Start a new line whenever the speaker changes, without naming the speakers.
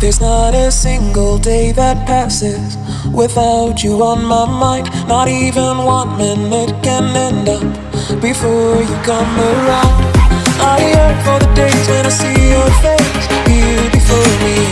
There's not a single day that passes without you on my mind. Not even 1 minute can end up before you come around. I yearn for the days when I see your face here before me